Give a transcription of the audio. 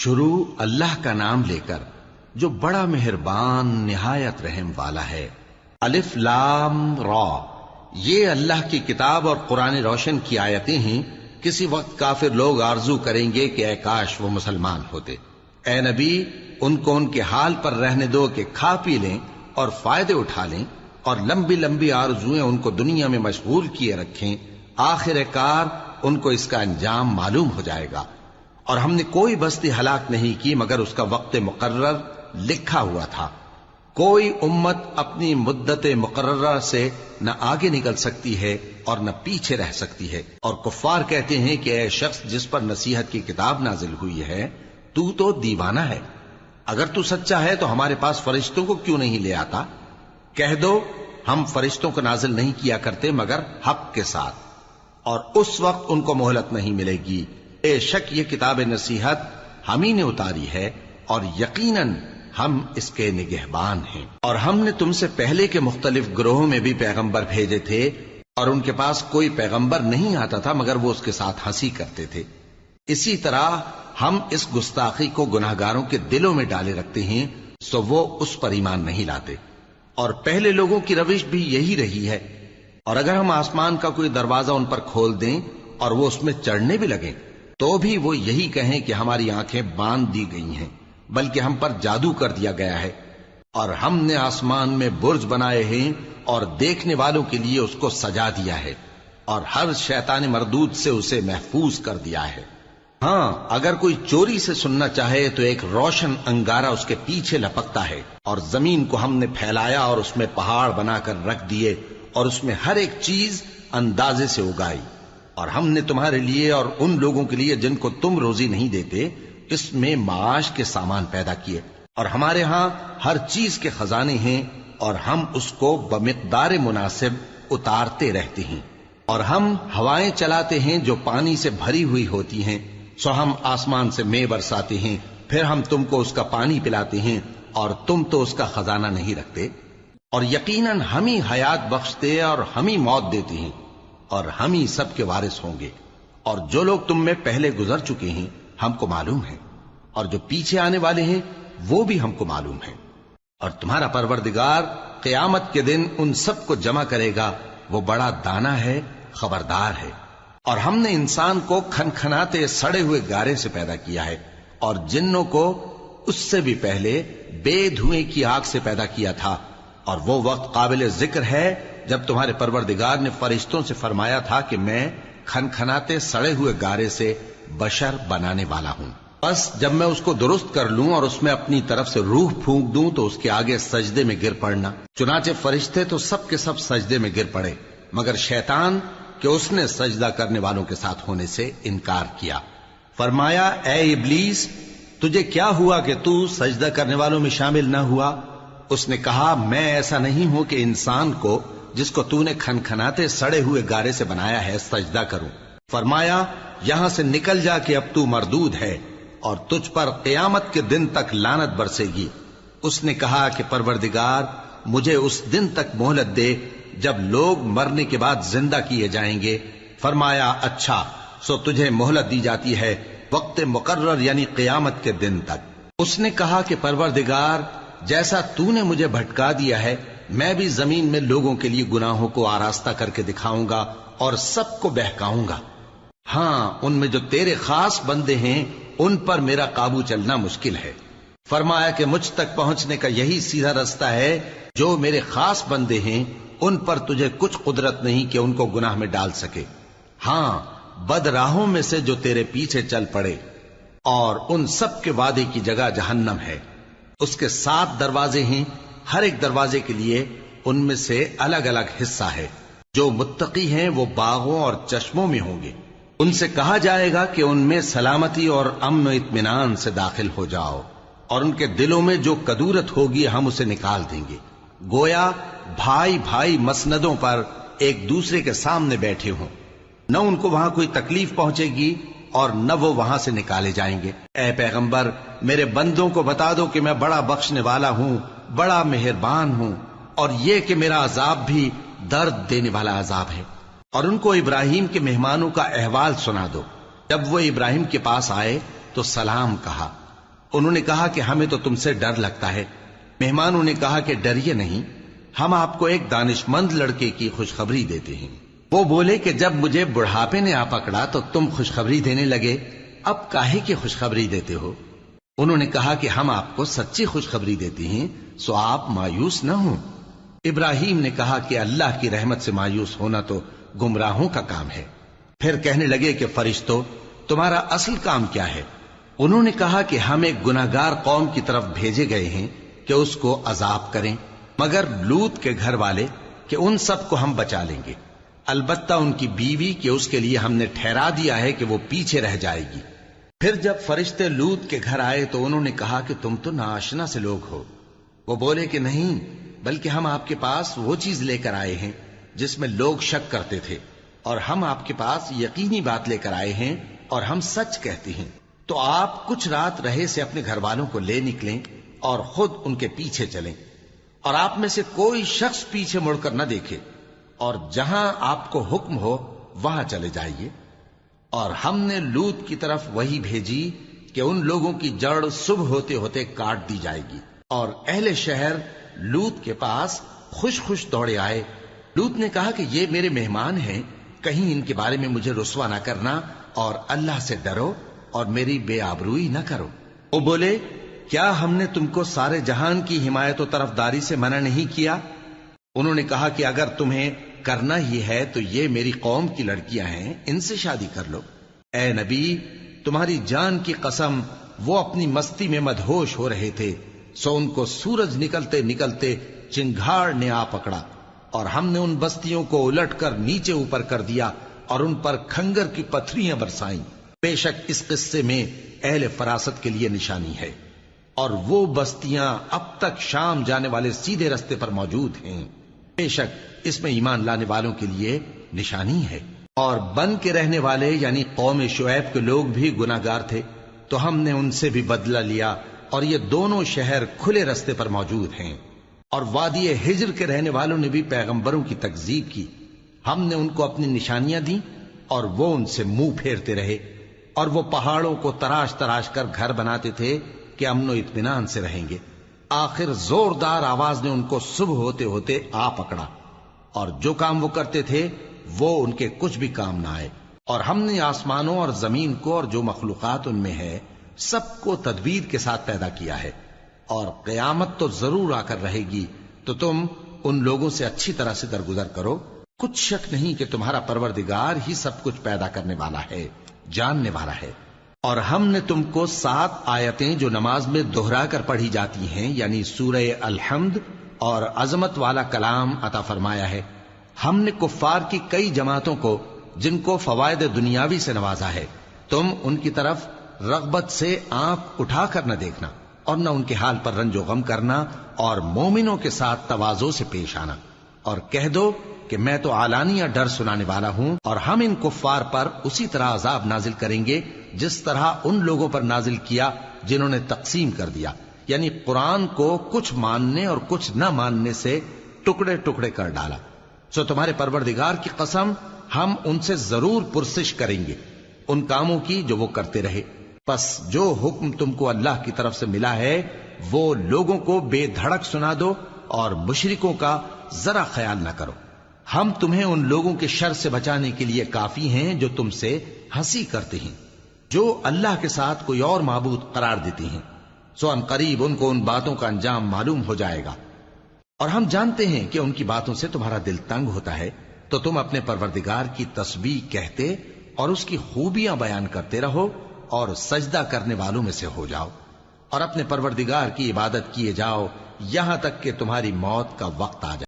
شروع اللہ کا نام لے کر جو بڑا مہربان نہایت رحم والا ہے۔ الف لام را، یہ اللہ کی کتاب اور قرآن روشن کی آیتیں ہیں۔ کسی وقت کافر لوگ آرزو کریں گے کہ اے کاش وہ مسلمان ہوتے۔ اے نبی، ان کو ان کے حال پر رہنے دو کہ کھا پی لیں اور فائدے اٹھا لیں، اور لمبی لمبی آرزویں ان کو دنیا میں مشغول کیے رکھیں۔ آخر کار ان کو اس کا انجام معلوم ہو جائے گا۔ اور ہم نے کوئی بستی ہلاک نہیں کی مگر اس کا وقت مقرر لکھا ہوا تھا۔ کوئی امت اپنی مدت مقررہ سے نہ آگے نکل سکتی ہے اور نہ پیچھے رہ سکتی ہے۔ اور کفار کہتے ہیں کہ اے شخص جس پر نصیحت کی کتاب نازل ہوئی ہے، تو دیوانہ ہے۔ اگر تو سچا ہے تو ہمارے پاس فرشتوں کو کیوں نہیں لے آتا؟ کہہ دو ہم فرشتوں کو نازل نہیں کیا کرتے مگر حق کے ساتھ، اور اس وقت ان کو مہلت نہیں ملے گی۔ بے شک یہ کتاب نصیحت ہم ہی نے اتاری ہے، اور یقیناً ہم اس کے نگہبان ہیں۔ اور ہم نے تم سے پہلے کے مختلف گروہوں میں بھی پیغمبر بھیجے تھے، اور ان کے پاس کوئی پیغمبر نہیں آتا تھا مگر وہ اس کے ساتھ ہنسی کرتے تھے۔ اسی طرح ہم اس گستاخی کو گناہگاروں کے دلوں میں ڈالے رکھتے ہیں، سو وہ اس پر ایمان نہیں لاتے۔ اور پہلے لوگوں کی روش بھی یہی رہی ہے۔ اور اگر ہم آسمان کا کوئی دروازہ ان پر کھول دیں اور وہ اس میں چڑھنے بھی لگیں تو بھی وہ یہی کہیں کہ ہماری آنکھیں باندھ دی گئی ہیں، بلکہ ہم پر جادو کر دیا گیا ہے۔ اور ہم نے آسمان میں برج بنائے ہیں اور دیکھنے والوں کے لیے اس کو سجا دیا ہے، اور ہر شیطان مردود سے اسے محفوظ کر دیا ہے۔ ہاں، اگر کوئی چوری سے سننا چاہے تو ایک روشن انگارہ اس کے پیچھے لپکتا ہے، اور زمین کو ہم نے پھیلایا اور اس میں پہاڑ بنا کر رکھ دیے، اور اس میں ہر ایک چیز اندازے سے اگائی۔ اور ہم نے تمہارے لیے اور ان لوگوں کے لیے جن کو تم روزی نہیں دیتے اس میں معاش کے سامان پیدا کیے، اور ہمارے ہاں ہر چیز کے خزانے ہیں، اور ہم اس کو بمقدار مناسب اتارتے رہتے ہیں۔ اور ہم ہوائیں چلاتے ہیں جو پانی سے بھری ہوئی ہوتی ہیں، سو ہم آسمان سے مے برساتے ہیں، پھر ہم تم کو اس کا پانی پلاتے ہیں، اور تم تو اس کا خزانہ نہیں رکھتے۔ اور یقیناً ہم ہی حیات بخشتے اور ہم ہی موت دیتے ہیں، اور ہم ہی سب کے وارث ہوں گے۔ اور جو لوگ تم میں پہلے گزر چکے ہیں ہم کو معلوم ہے، اور جو پیچھے آنے والے ہیں وہ بھی ہم کو معلوم ہے۔ اور تمہارا پروردگار قیامت کے دن ان سب کو جمع کرے گا، وہ بڑا دانا ہے، خبردار ہے۔ اور ہم نے انسان کو کھنکھناتے سڑے ہوئے گارے سے پیدا کیا ہے، اور جنوں کو اس سے بھی پہلے بے دھوئیں کی آگ سے پیدا کیا تھا۔ اور وہ وقت قابل ذکر ہے جب تمہارے پروردگار نے فرشتوں سے فرمایا تھا کہ میں کھنکھناتے سڑے ہوئے گارے سے بشر بنانے والا ہوں، بس جب میں اس کو درست کر لوں اور اس میں اپنی طرف سے روح پھونک دوں تو اس کے آگے سجدے میں گر پڑنا۔ چنانچہ فرشتے تو سب کے سب سجدے میں گر پڑے مگر شیطان کہ اس نے سجدہ کرنے والوں کے ساتھ ہونے سے انکار کیا۔ فرمایا اے ابلیس، تجھے کیا ہوا کہ تو سجدہ کرنے والوں میں شامل نہ ہوا؟ اس نے کہا میں ایسا نہیں ہوں کہ انسان کو جس کو تو نے کھنکھناتے سڑے ہوئے گارے سے بنایا ہے سجدہ کروں۔ فرمایا یہاں سے نکل جا کہ اب تو مردود ہے، اور تجھ پر قیامت کے دن تک لعنت برسے گی۔ اس نے کہا کہ پروردگار مجھے اس دن تک مہلت دے جب لوگ مرنے کے بعد زندہ کیے جائیں گے۔ فرمایا اچھا، سو تجھے مہلت دی جاتی ہے وقت مقرر یعنی قیامت کے دن تک۔ اس نے کہا کہ پروردگار جیسا تو نے مجھے بھٹکا دیا ہے میں بھی زمین میں لوگوں کے لیے گناہوں کو آراستہ کر کے دکھاؤں گا اور سب کو بہکاؤں گا۔ ہاں، ان میں جو تیرے خاص بندے ہیں ان پر میرا قابو چلنا مشکل ہے۔ فرمایا کہ مجھ تک پہنچنے کا یہی سیدھا رستہ ہے، جو میرے خاص بندے ہیں ان پر تجھے کچھ قدرت نہیں کہ ان کو گناہ میں ڈال سکے۔ ہاں، بد راہوں میں سے جو تیرے پیچھے چل پڑے، اور ان سب کے وعدے کی جگہ جہنم ہے۔ اس کے 7 دروازے ہیں، ہر ایک دروازے کے لیے ان میں سے الگ الگ حصہ ہے۔ جو متقی ہیں وہ باغوں اور چشموں میں ہوں گے۔ ان سے کہا جائے گا کہ ان میں سلامتی اور امن و اطمینان سے داخل ہو جاؤ، اور ان کے دلوں میں جو کدورت ہوگی ہم اسے نکال دیں گے، گویا بھائی بھائی مسندوں پر ایک دوسرے کے سامنے بیٹھے ہوں۔ نہ ان کو وہاں کوئی تکلیف پہنچے گی اور نہ وہ وہاں سے نکالے جائیں گے۔ اے پیغمبر میرے بندوں کو بتا دو کہ میں بڑا بخشنے والا ہوں، بڑا مہربان ہوں، اور یہ کہ میرا عذاب بھی درد دینے والا عذاب ہے۔ اور ان کو ابراہیم کے مہمانوں کا احوال سنا دو۔ جب وہ ابراہیم کے پاس آئے تو سلام کہا، انہوں نے کہا کہ ہمیں تو تم سے ڈر لگتا ہے۔ مہمانوں نے کہا کہ ڈریے نہیں، ہم آپ کو ایک دانش مند لڑکے کی خوشخبری دیتے ہیں۔ وہ بولے کہ جب مجھے بڑھاپے نے آ پکڑا تو تم خوشخبری دینے لگے، اب کاہے کی خوشخبری دیتے ہو؟ انہوں نے کہا کہ ہم آپ کو سچی خوشخبری دیتے ہیں، سو آپ مایوس نہ ہوں۔ ابراہیم نے کہا کہ اللہ کی رحمت سے مایوس ہونا تو گمراہوں کا کام ہے۔ پھر کہنے لگے کہ فرشتوں، تمہارا اصل کام کیا ہے؟ انہوں نے کہا کہ ہم ایک گناہگار قوم کی طرف بھیجے گئے ہیں کہ اس کو عذاب کریں، مگر لوط کے گھر والے کہ ان سب کو ہم بچا لیں گے، البتہ ان کی بیوی کہ اس کے لیے ہم نے ٹھہرا دیا ہے کہ وہ پیچھے رہ جائے گی۔ پھر جب فرشتے لوط کے گھر آئے تو انہوں نے کہا کہ تم تو ناآشنا سے لوگ ہو۔ وہ بولے کہ نہیں، بلکہ ہم آپ کے پاس وہ چیز لے کر آئے ہیں جس میں لوگ شک کرتے تھے، اور ہم آپ کے پاس یقینی بات لے کر آئے ہیں اور ہم سچ کہتے ہیں۔ تو آپ کچھ رات رہے سے اپنے گھر والوں کو لے نکلیں اور خود ان کے پیچھے چلیں، اور آپ میں سے کوئی شخص پیچھے مڑ کر نہ دیکھے، اور جہاں آپ کو حکم ہو وہاں چلے جائیے۔ اور ہم نے لوط کی طرف وہی بھیجی کہ ان لوگوں کی جڑ صبح ہوتے ہوتے کاٹ دی جائے گی۔ اور اہل شہر لوط کے پاس خوش خوش دوڑے آئے۔ لوط نے کہا کہ یہ میرے مہمان ہیں، کہیں ان کے بارے میں مجھے رسوا نہ کرنا، اور اللہ سے ڈرو اور میری بے آبروئی نہ کرو۔ وہ بولے، کیا ہم نے تم کو سارے جہان کی حمایت و طرفداری سے منع نہیں کیا؟ انہوں نے کہا کہ اگر تمہیں کرنا ہی ہے تو یہ میری قوم کی لڑکیاں ہیں، ان سے شادی کر لو۔ اے نبی، تمہاری جان کی قسم، وہ اپنی مستی میں مدہوش ہو رہے تھے، سو ان کو سورج نکلتے نکلتے چنگھاڑ نے آ پکڑا، اور ہم نے ان بستیوں کو الٹ کر نیچے اوپر کر دیا اور ان پر کھنگر کی پتھریاں برسائیں۔ بے شک اس قصے میں اہل فراست کے لیے نشانی ہے، اور وہ بستیاں اب تک شام جانے والے سیدھے رستے پر موجود ہیں۔ بے شک اس میں ایمان لانے والوں کے لیے نشانی ہے۔ اور بن کے رہنے والے یعنی قوم شعیب کے لوگ بھی گناہگار تھے، تو ہم نے ان سے بھی بدلہ لیا، اور یہ دونوں شہر کھلے رستے پر موجود ہیں۔ اور وادی ہجر کے رہنے والوں نے بھی پیغمبروں کی تکذیب کی، ہم نے ان کو اپنی نشانیاں دیں اور وہ ان سے منہ پھیرتے رہے، اور وہ پہاڑوں کو تراش تراش کر گھر بناتے تھے کہ امن و اطمینان سے رہیں گے۔ آخر زوردار آواز نے ان کو صبح ہوتے ہوتے آ پکڑا، اور جو کام وہ کرتے تھے وہ ان کے کچھ بھی کام نہ آئے۔ اور ہم نے آسمانوں اور زمین کو اور جو مخلوقات ان میں ہے سب کو تدبیر کے ساتھ پیدا کیا ہے، اور قیامت تو ضرور آ کر رہے گی، تو تم ان لوگوں سے اچھی طرح سے درگزر کرو۔ کچھ شک نہیں کہ تمہارا پروردگار ہی سب کچھ پیدا کرنے والا ہے، جاننے والا ہے۔ اور ہم نے تم کو 7 آیتیں جو نماز میں دہرا کر پڑھی جاتی ہیں، یعنی سورہ الحمد اور عظمت والا کلام عطا فرمایا ہے۔ ہم نے کفار کی کئی جماعتوں کو جن کو فوائد دنیاوی سے نوازا ہے، تم ان کی طرف رغبت سے آنکھ اٹھا کر نہ دیکھنا، اور نہ ان کے حال پر رنج و غم کرنا، اور مومنوں کے ساتھ تواضع سے پیش آنا، اور کہہ دو کہ میں تو اعلانیہ ڈر سنانے والا ہوں، اور ہم ان کفار پر اسی طرح عذاب نازل کریں گے جس طرح ان لوگوں پر نازل کیا جنہوں نے تقسیم کر دیا، یعنی قرآن کو کچھ ماننے اور کچھ نہ ماننے سے ٹکڑے ٹکڑے کر ڈالا۔ سو تمہارے پروردگار کی قسم، ہم ان سے ضرور پرسش کریں گے ان کاموں کی جو وہ کرتے رہے۔ پس جو حکم تم کو اللہ کی طرف سے ملا ہے وہ لوگوں کو بے دھڑک سنا دو، اور مشرکوں کا ذرا خیال نہ کرو۔ ہم تمہیں ان لوگوں کے شر سے بچانے کے لیے کافی ہیں جو تم سے ہنسی کرتے ہیں، جو اللہ کے ساتھ کوئی اور معبود قرار دیتے ہیں، سو ان قریب ان کو ان باتوں کا انجام معلوم ہو جائے گا۔ اور ہم جانتے ہیں کہ ان کی باتوں سے تمہارا دل تنگ ہوتا ہے، تو تم اپنے پروردگار کی تسبیح کہتے اور اس کی خوبیاں بیان کرتے رہو، اور سجدہ کرنے والوں میں سے ہو جاؤ، اور اپنے پروردگار کی عبادت کیے جاؤ یہاں تک کہ تمہاری موت کا وقت آ جائے۔